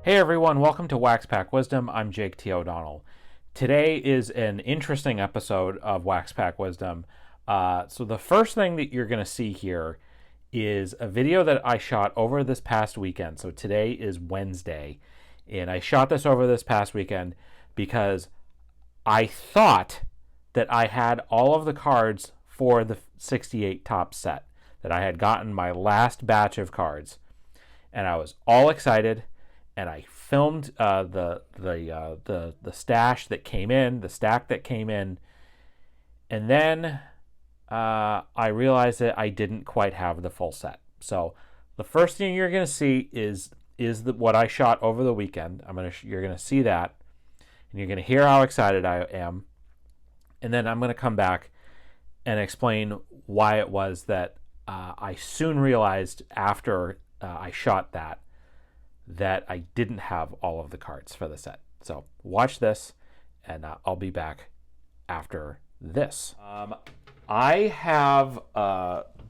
Hey everyone, welcome to Wax Pack Wisdom. I'm Jake T. O'Donnell. Today is an interesting episode of Wax Pack Wisdom. So the first thing that you're going to see here is a video that I shot over this past weekend. So today is Wednesday, and I shot this over this past weekend because I thought that I had all of the cards for the 68 top set, that I had gotten my last batch of cards, and I was all excited. And I filmed the stash that came in, the stack that came in, and then I realized that I didn't quite have the full set. So the first thing you're going to see is what I shot over the weekend. You're going to see that, and you're going to hear how excited I am, and then I'm going to come back and explain why it was that I soon realized after I shot that I didn't have all of the cards for the set. So watch this, and I'll be back after this. I have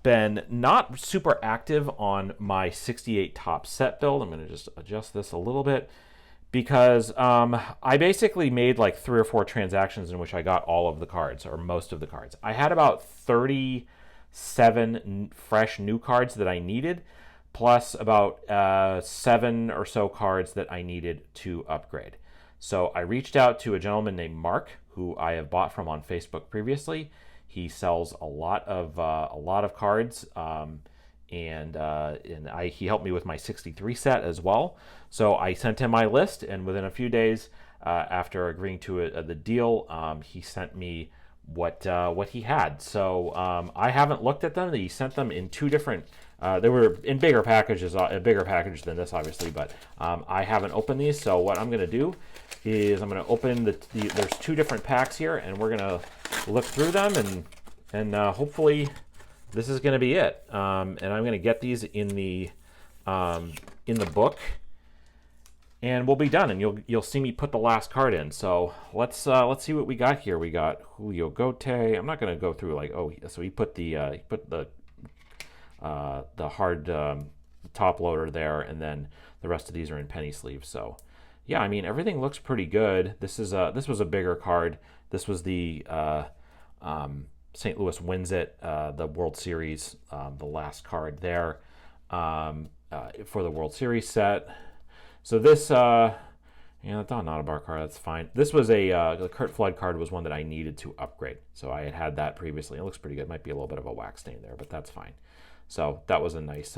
been not super active on my 68 top set build. I'm going to just adjust this a little bit because I basically made like 3 or 4 transactions in which I got all of the cards, or most of the cards. I had about 37 fresh new cards that I needed, plus about 7 or so cards that I needed to upgrade. So I reached out to a gentleman named Mark, who I have bought from on Facebook previously. He sells a lot of cards, and he helped me with my 63 set as well. So I sent him my list, and within a few days after agreeing to the deal, he sent me what he had. So I haven't looked at them. He sent them in 2 different. They were in bigger packages, a bigger package than this, obviously, but I haven't opened these. So what I'm going to do is I'm going to open there's 2 different packs here, and we're going to look through them, and hopefully this is going to be it. And I'm going to get these in the book, and we'll be done. And you'll see me put the last card in. So let's see what we got here. We got Julio Gote. I'm not going to go through so he put the hard top loader there, and then the rest of these are in penny sleeves. So yeah, I mean, everything looks pretty good. This was a bigger card. This was the St. Louis wins it, the World Series, the last card there for the World Series set. So this that's not a bar card. That's fine. This was the Kurt Flood card was one that I needed to upgrade. So I had that previously. It looks pretty good. Might be a little bit of a wax stain there, but that's fine. So that was a nice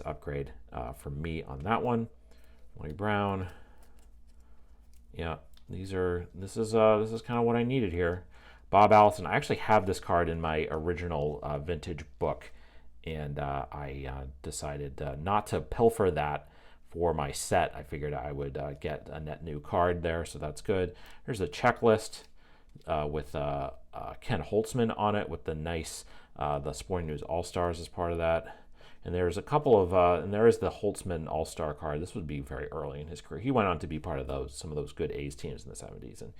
upgrade for me on that one. Lloyd Brown. Yeah, this is kind of what I needed here. Bob Allison. I actually have this card in my original vintage book, and I decided not to pilfer that for my set. I figured I would get a net new card there, so that's good. There's a checklist with Ken Holtzman on it, with the nice the Sporting News All-Stars as part of that. And there's a couple of and there is the Holtzman All-Star card. This would be very early in his career. He went on to be part of some of those good A's teams in the 70s. And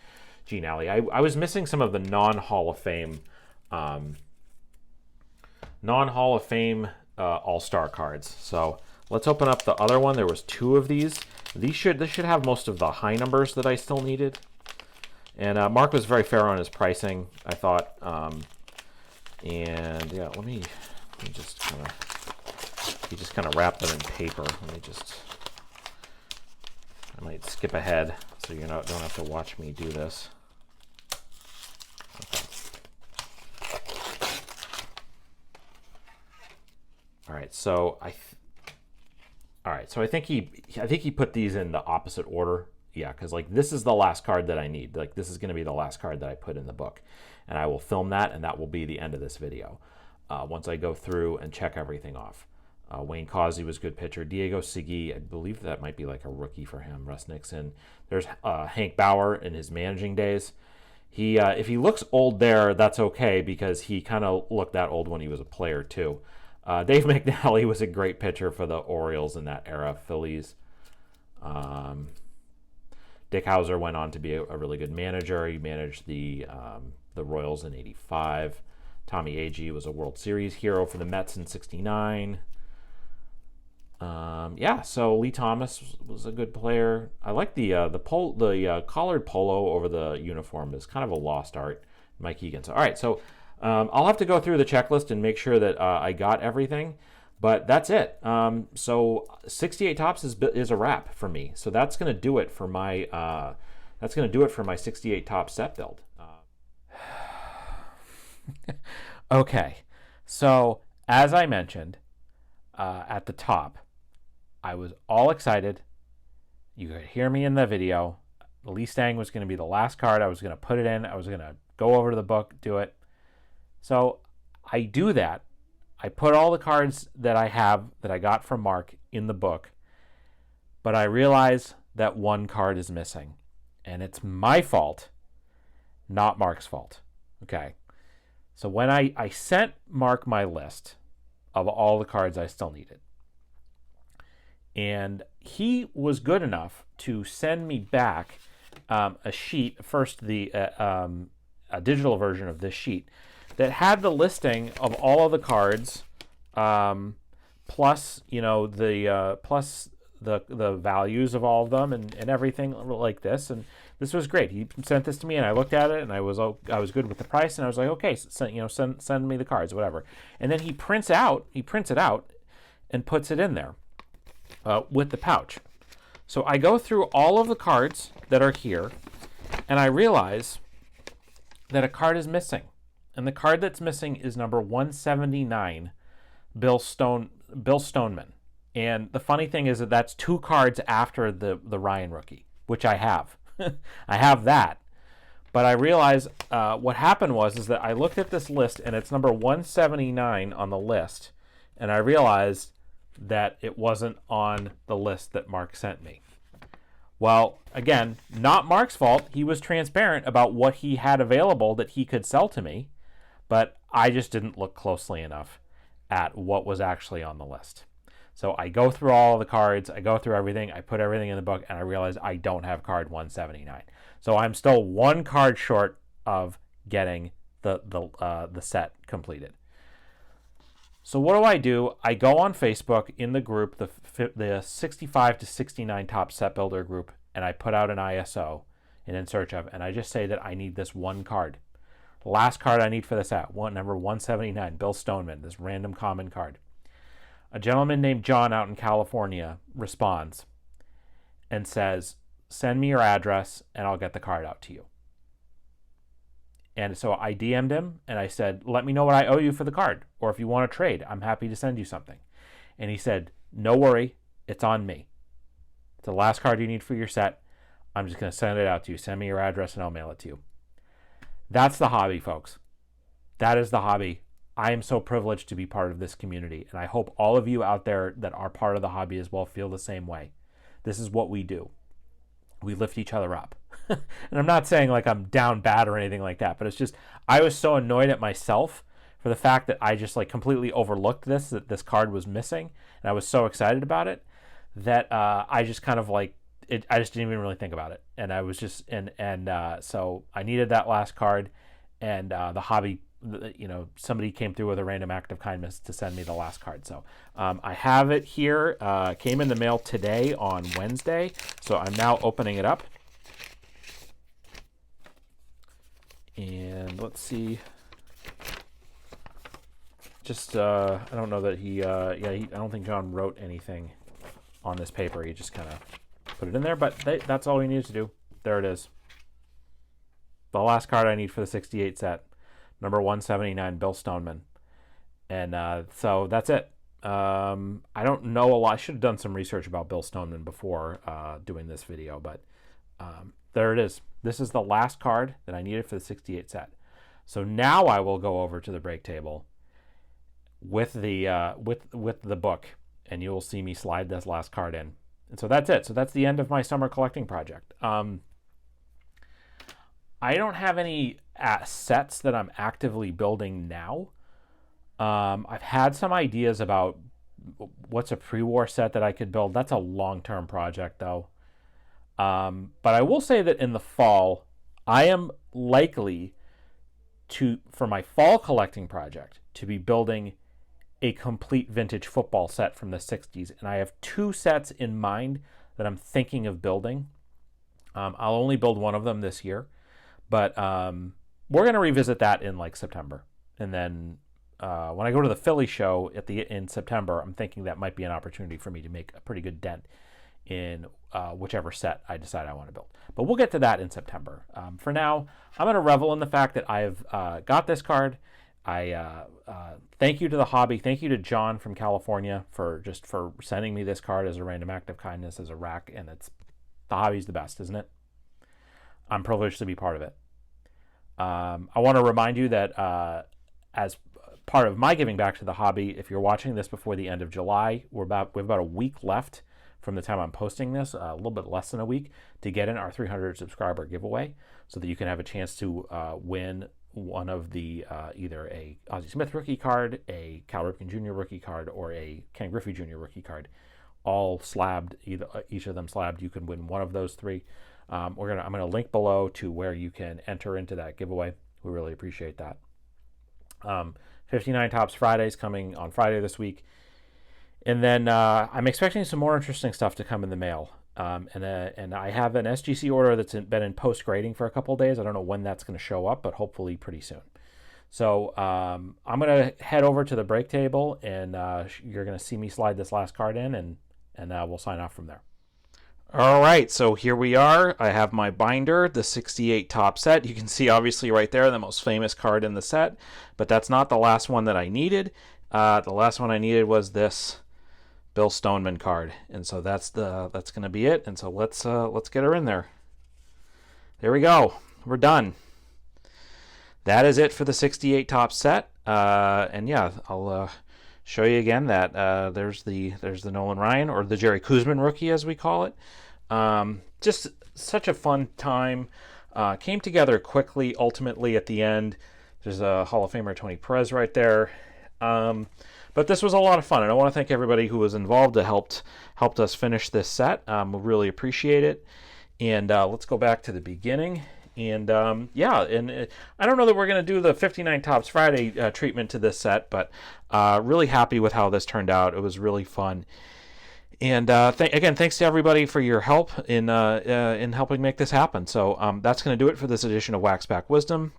Gene Alley. I was missing some of the non-Hall of Fame All-Star cards. So let's open up the other one. There was 2 of these. This should have most of the high numbers that I still needed. And Mark was very fair on his pricing, I thought. And yeah, let me just kind of. He just kind of wrapped them in paper. I might skip ahead so you don't have to watch me do this. Okay. All right, so I think he put these in the opposite order. Yeah, because this is the last card that I need. This is going to be the last card that I put in the book, and I will film that, and that will be the end of this video. Once I go through and check everything off. Wayne Causey was a good pitcher. Diego Segui, I believe that might be like a rookie for him. Russ Nixon. There's Hank Bauer in his managing days. He, if he looks old there, that's okay, because he kind of looked that old when he was a player too. Dave McNally was a great pitcher for the Orioles in that era. Phillies. Dick Hauser went on to be a really good manager. He managed the Royals in '85. Tommy Agee was a World Series hero for the Mets in '69. Yeah, so Lee Thomas was a good player. I like the collared polo over the uniform is kind of a lost art. Mike Egan. So all right, so I'll have to go through the checklist and make sure that I got everything. But that's it. So 68 tops is a wrap for me. So that's gonna do it for my 68 top set build. Okay, so as I mentioned at the top, I was all excited. You could hear me in the video. Lee Stang was going to be the last card. I was going to put it in. I was going to go over to the book, do it. So I do that. I put all the cards that I have that I got from Mark in the book, but I realize that one card is missing, and it's my fault, not Mark's fault. Okay. So when I sent Mark my list of all the cards I still needed, and he was good enough to send me back a sheet, first a digital version of this sheet that had the listing of all of the cards, plus the values of all of them and everything like this. And this was great. He sent this to me, and I looked at it, and I was good with the price, and I was like, okay, send me the cards, whatever. And then he prints it out, and puts it in there. With the pouch. So I go through all of the cards that are here, and I realize that a card is missing. And the card that's missing is number 179, Bill Stoneman. And the funny thing is that that's two cards after the Ryan rookie, which I have. I have that. But I realize what happened is that I looked at this list, and it's number 179 on the list, and I realized that it wasn't on the list that Mark sent me. Well, again, not Mark's fault. He was transparent about what he had available that he could sell to me, but I just didn't look closely enough at what was actually on the list. So I go through all of the cards, I go through everything, I put everything in the book, and I realize I don't have card 179. So I'm still one card short of getting the set completed. So what do? I go on Facebook in the group, the 65 to 69 top set builder group, and I put out an ISO, an in search of, and I just say that I need this one card. The last card I need for the set, number 179, Bill Stoneman, this random common card. A gentleman named John out in California responds and says, send me your address and I'll get the card out to you. And so I DM'd him and I said, let me know what I owe you for the card. Or if you want to trade, I'm happy to send you something. And he said, no worry, it's on me. It's the last card you need for your set. I'm just going to send it out to you. Send me your address and I'll mail it to you. That's the hobby, folks. That is the hobby. I am so privileged to be part of this community. And I hope all of you out there that are part of the hobby as well feel the same way. This is what we do. We lift each other up. And I'm not saying like I'm down bad or anything like that, but it's just I was so annoyed at myself for the fact that I just like completely overlooked that this card was missing, and I was so excited about it that I just kind of like it. I just didn't even really think about it, and I was just so I needed that last card, and the hobby, somebody came through with a random act of kindness to send me the last card. So I have it here. Came in the mail today on Wednesday, so I'm now opening it up. And let's see. Just I don't know that I don't think John wrote anything on this paper. He just kind of put it in there, but that's all we needed to do. There it is. The last card I need for the 68 set, number 179, Bill Stoneman. And so that's it. I don't know a lot. I should have done some research about Bill Stoneman before doing this video, but there it is. This is the last card that I needed for the 68 set. So now I will go over to the break table with the book, and you will see me slide this last card in. And so that's it. So that's the end of my summer collecting project. I don't have any sets that I'm actively building now. I've had some ideas about what's a pre-war set that I could build. That's a long-term project, though. But I will say that in the fall, I am likely for my fall collecting project, to be building a complete vintage football set from the 60s. And I have 2 sets in mind that I'm thinking of building. I'll only build one of them this year, but we're going to revisit that in like September. And then when I go to the Philly show in September, I'm thinking that might be an opportunity for me to make a pretty good dent in whichever set I decide I want to build. But we'll get to that in September. For now, I'm going to revel in the fact that I've got this card. I thank you to the hobby. Thank you to John from California for sending me this card as a random act of kindness, as a RAK, and the hobby's the best, isn't it? I'm privileged to be part of it. I want to remind you that as part of my giving back to the hobby, if you're watching this before the end of July, we have about a week left from the time I'm posting this, a little bit less than a week, to get in our 300 subscriber giveaway, so that you can have a chance to win one of the either a Ozzie Smith rookie card, a Cal Ripken Jr. rookie card, or a Ken Griffey Jr. rookie card, all slabbed, each of them slabbed. You can win one of those 3. I'm gonna link below to where you can enter into that giveaway. We really appreciate that. 59 Tops Fridays coming on Friday this week, and then I'm expecting some more interesting stuff to come in the mail. And I have an SGC order that's been in post grading for a couple of days. I don't know when that's going to show up, but hopefully pretty soon. So I'm going to head over to the break table, and you're going to see me slide this last card in, and we'll sign off from there. All right, so here we are. I have my binder, the 68 top set. You can see obviously right there the most famous card in the set, but that's not the last one that I needed. The last one I needed was this Bill Stoneman card, and so that's going to be it. And so let's get her in there. There we go. We're done. That is it for the 68 top set. And yeah, I'll show you again that there's the Nolan Ryan, or the Jerry Kuzman rookie as we call it. Just such a fun time. Came together quickly. Ultimately, at the end, there's a Hall of Famer Tony Perez right there. But this was a lot of fun, and I want to thank everybody who was involved that helped us finish this set. We really appreciate it. And let's go back to the beginning. And I don't know that we're going to do the 59 Tops Friday treatment to this set, but really happy with how this turned out. It was really fun. And again, thanks to everybody for your help in helping make this happen. So that's going to do it for this edition of Wax Pack Wisdom.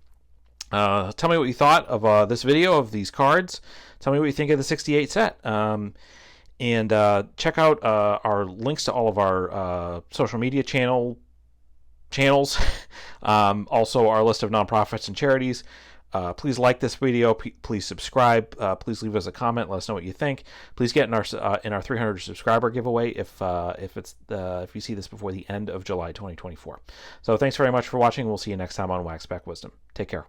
Tell me what you thought of this video, of these cards. Tell me what you think of the 68 set. And check out our links to all of our social media channels. Also our list of nonprofits and charities. Please like this video. Please subscribe. Please leave us a comment. Let us know what you think. Please get in our 300 subscriber giveaway if you see this before the end of July 2024. So thanks very much for watching. We'll see you next time on Wax Pack Wisdom. Take care.